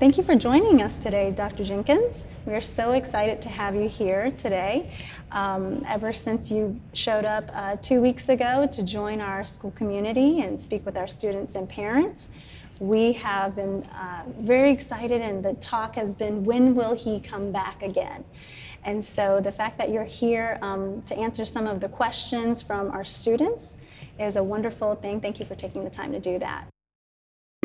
Thank you for joining us today, Dr. Jenkins. We are so excited to have you here today. Ever since you showed up 2 weeks ago to join our school community and speak with our students and parents, we have been very excited, and the talk has been, when will he come back again? And so the fact that you're here to answer some of the questions from our students is a wonderful thing. Thank you for taking the time to do that.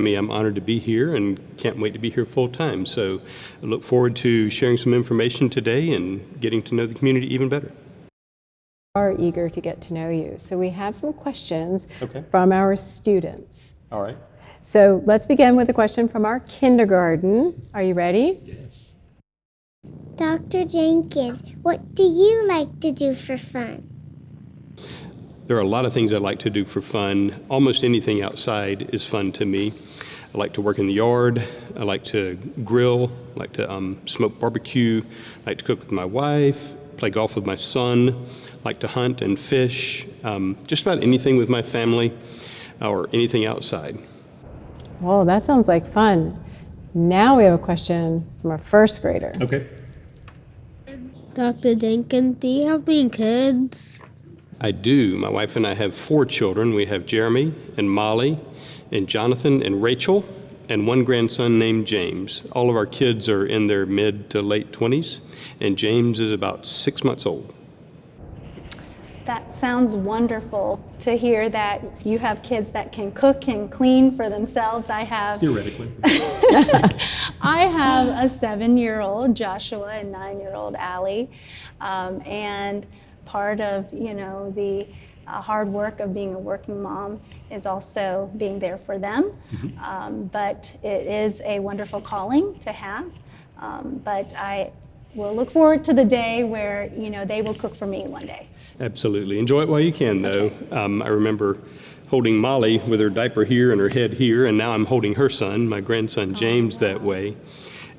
I'm honored to be here and can't wait to be here full time. So I look forward to sharing some information today and getting to know the community even better. Are eager to get to know you. So we have some questions from our students. All right. So let's begin with a question from our kindergarten. Are you ready? Yes. Dr. Jenkins, what do you like to do for fun? There are a lot of things I like to do for fun. Almost anything outside is fun to me. I like to work in the yard. I like to grill. I like to smoke barbecue. I like to cook with my wife, play golf with my son. I like to hunt and fish. Just about anything with my family or anything outside. Whoa, that sounds like fun. Now we have a question from our first grader. Okay. Dr. Jenkins, do you have any kids? I do. My wife and I have 4 children. We have Jeremy and Molly and Jonathan and Rachel and 1 grandson named James. All of our kids are in their mid to late 20s, and James is about 6 months old. That sounds wonderful to hear that you have kids that can cook and clean for themselves. I have Theoretically. I have a 7-year-old Joshua and 9-year-old Allie, and part of the hard work of being a working mom is also being there for them. But it is a wonderful calling to have. But I will look forward to the day where they will cook for me one day. Absolutely. Enjoy it while you can, though. I remember holding Molly with her diaper here and her head here, and now I'm holding her son, my grandson James, that way.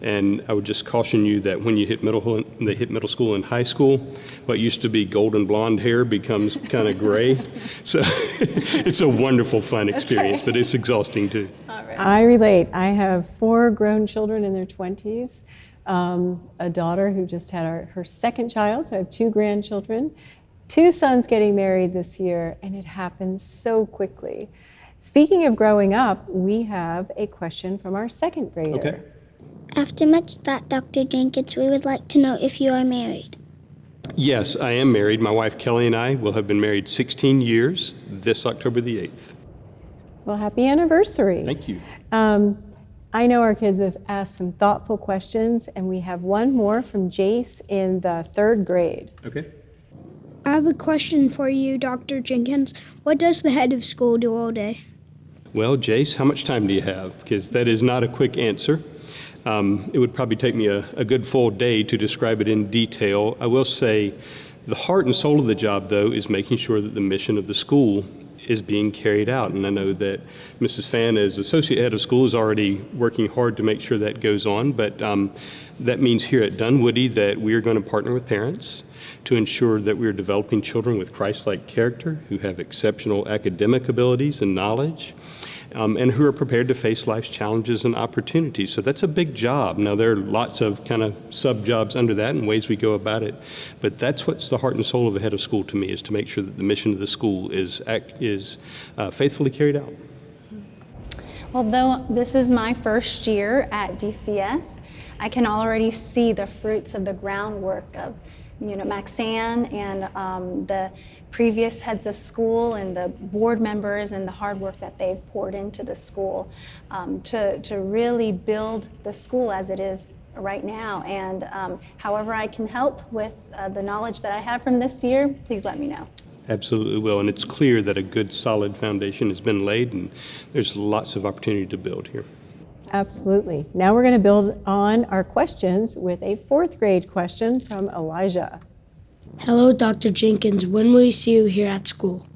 And I would just caution you that when you hit middle school and high school, what used to be golden blonde hair becomes kind of gray. So it's a wonderful, fun experience, but it's exhausting too. All right. I relate. I have 4 grown children in their 20s, a daughter who just had her second child, so I have 2 grandchildren, 2 sons getting married this year, and it happens so quickly. Speaking of growing up, we have a question from our second grader. Okay. After much thought, Dr. Jenkins, we would like to know if you are married. Yes, I am married. My wife Kelly and I will have been married 16 years this October the 8th. Well, happy anniversary. Thank you. I know our kids have asked some thoughtful questions, and we have one more from Jace in the 3rd grade. Okay. I have a question for you, Dr. Jenkins. What does the head of school do all day? Well, Jace, how much time do you have? Because that is not a quick answer. It would probably take me a good full day to describe it in detail. I will say the heart and soul of the job, though, is making sure that the mission of the school is being carried out. And I know that Mrs. Fan, as associate head of school, is already working hard to make sure that goes on. But that means here at Dunwoody that we are going to partner with parents to ensure that we're developing children with Christ-like character, who have exceptional academic abilities and knowledge, and who are prepared to face life's challenges and opportunities. So that's a big job. Now, there are lots of kind of sub-jobs under that and ways we go about it, but that's what's the heart and soul of a head of school to me, is to make sure that the mission of the school is faithfully carried out. Although this is my first year at DCS, I can already see the fruits of the groundwork of Maxanne and the previous heads of school and the board members and the hard work that they've poured into the school to really build the school as it is right now. And however I can help with the knowledge that I have from this year, please let me know. Absolutely will, and it's clear that a good solid foundation has been laid, and there's lots of opportunity to build here. Absolutely. Now we're going to build on our questions with a 4th grade question from Elijah. Hello, Dr. Jenkins. When will we see you here at school?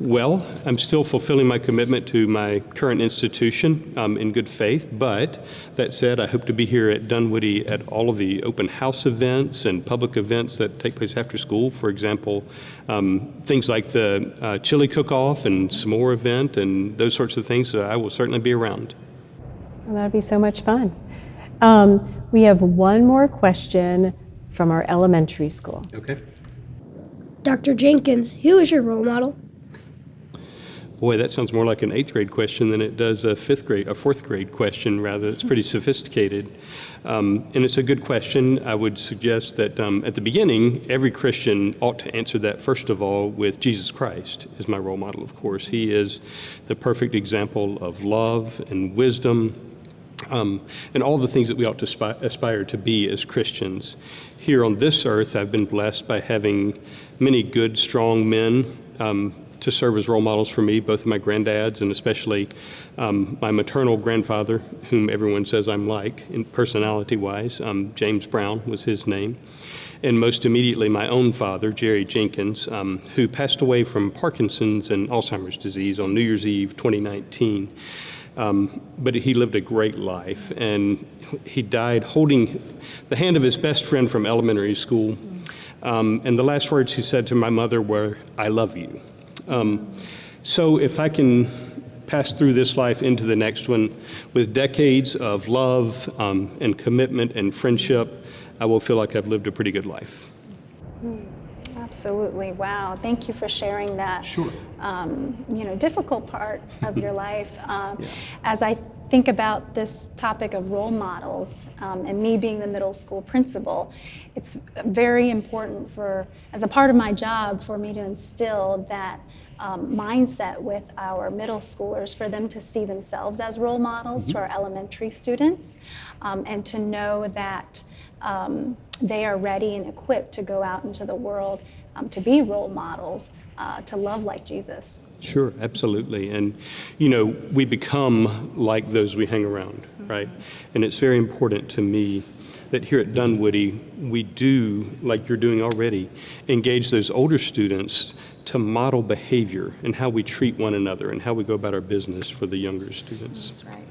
Well, I'm still fulfilling my commitment to my current institution in good faith, but that said, I hope to be here at Dunwoody at all of the open house events and public events that take place after school. For example, things like the chili cook-off and s'more event and those sorts of things. I will certainly be around. Well, that'd be so much fun. We have one more question from our elementary school. Okay. Dr. Jenkins, who is your role model? Boy, that sounds more like an 8th grade question than it does a 4th grade question, rather. It's pretty sophisticated. And it's a good question. I would suggest that at the beginning, every Christian ought to answer that, first of all, with Jesus Christ as my role model, of course. He is the perfect example of love and wisdom, and all the things that we ought to aspire to be as Christians. Here on this earth, I've been blessed by having many good, strong men to serve as role models for me, both my granddads and especially my maternal grandfather, whom everyone says I'm like, in personality-wise. James Brown was his name. And most immediately, my own father, Jerry Jenkins, who passed away from Parkinson's and Alzheimer's disease on New Year's Eve 2019. But he lived a great life, and he died holding the hand of his best friend from elementary school. And the last words he said to my mother were, "I love you." So if I can pass through this life into the next one with decades of love and commitment and friendship, I will feel like I've lived a pretty good life. Absolutely. Wow. Thank you for sharing that. Sure. Difficult part of your life. As I think about this topic of role models, and me being the middle school principal, it's very important as a part of my job, for me to instill that mindset with our middle schoolers, for them to see themselves as role models to our elementary students, and to know that they are ready and equipped to go out into the world to be role models, to love like Jesus. Sure, absolutely. And, we become like those we hang around, right? And it's very important to me that here at Dunwoody, we do, like you're doing already, engage those older students to model behavior and how we treat one another and how we go about our business for the younger students. That's right.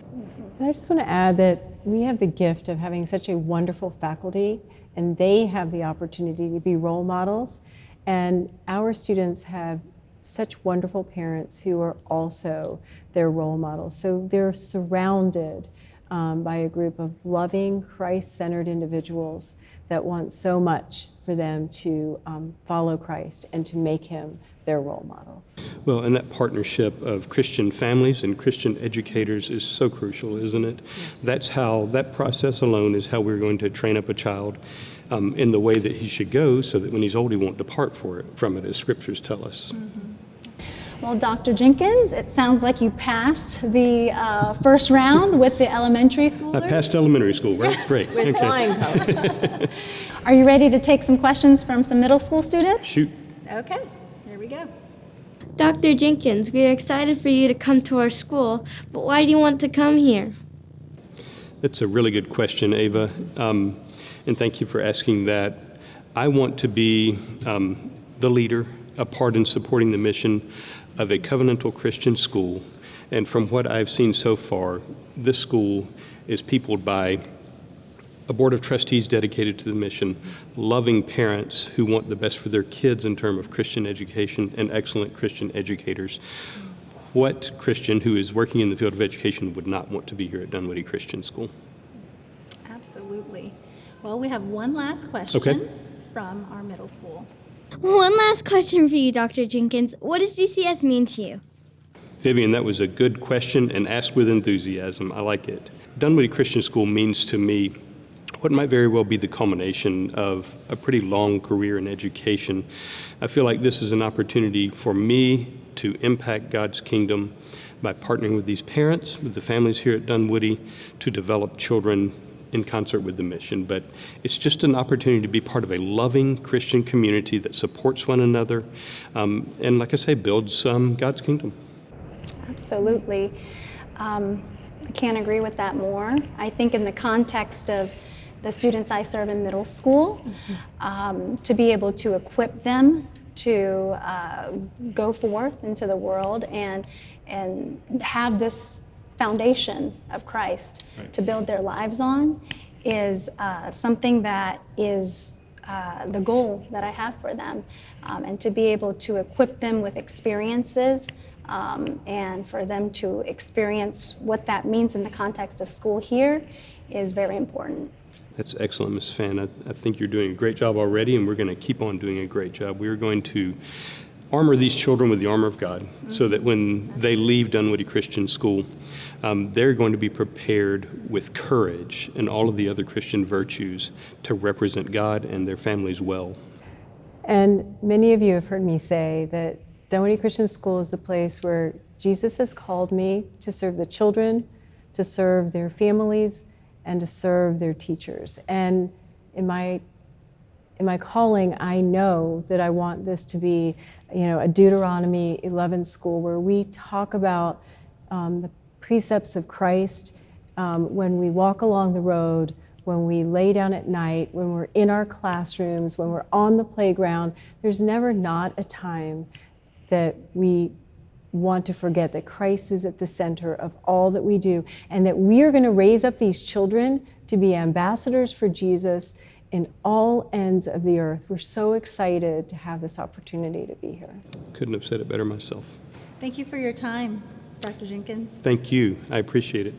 And I just want to add that we have the gift of having such a wonderful faculty, and they have the opportunity to be role models. And our students have such wonderful parents who are also their role models. So they're surrounded by a group of loving, Christ-centered individuals that want so much for them to follow Christ and to make him their role model. Well, and that partnership of Christian families and Christian educators is so crucial, isn't it? Yes. That process alone is how we're going to train up a child in the way that he should go, so that when he's old, he won't depart from it, as scriptures tell us. Well, Dr. Jenkins, it sounds like you passed the first round with the elementary schoolers. I passed elementary school, right? Yes, Great. With flying colors. Are you ready to take some questions from some middle school students? Shoot. Okay, here we go. Dr. Jenkins, we are excited for you to come to our school, but why do you want to come here? That's a really good question, Ava, and thank you for asking that. I want to be the leader, a part in supporting the mission of a covenantal Christian school, and from what I've seen so far, this school is peopled by a board of trustees dedicated to the mission, loving parents who want the best for their kids in terms of Christian education, and excellent Christian educators. What Christian who is working in the field of education would not want to be here at Dunwoody Christian School? Absolutely. Well, we have one last question from our middle school. One last question for you, Dr. Jenkins. What does DCS mean to you? Vivian, that was a good question and asked with enthusiasm. I like it. Dunwoody Christian School means to me what might very well be the culmination of a pretty long career in education. I feel like this is an opportunity for me to impact God's kingdom by partnering with these parents, with the families here at Dunwoody, to develop children in concert with the mission. But it's just an opportunity to be part of a loving Christian community that supports one another, and like I say, builds God's kingdom. Absolutely. I can't agree with that more. I think in the context of the students I serve in middle school, to be able to equip them to go forth into the world and have this foundation of Christ to build their lives on is something that is the goal that I have for them, and to be able to equip them with experiences and for them to experience what that means in the context of school here is very important. That's excellent, Ms. Fan. I think you're doing a great job already, and we're going to keep on doing a great job. We are going to armor these children with the armor of God so that when they leave Dunwoody Christian School, they're going to be prepared with courage and all of the other Christian virtues to represent God and their families well. And many of you have heard me say that Dunwoody Christian School is the place where Jesus has called me to serve the children, to serve their families, and to serve their teachers. And in my calling, I know that I want this to be, a Deuteronomy 11 school where we talk about the precepts of Christ when we walk along the road, when we lay down at night, when we're in our classrooms, when we're on the playground. There's never not a time that we want to forget that Christ is at the center of all that we do, and that we are going to raise up these children to be ambassadors for Jesus in all ends of the earth. We're so excited to have this opportunity to be here. Couldn't have said it better myself. Thank you for your time, Dr. Jenkins. Thank you. I appreciate it.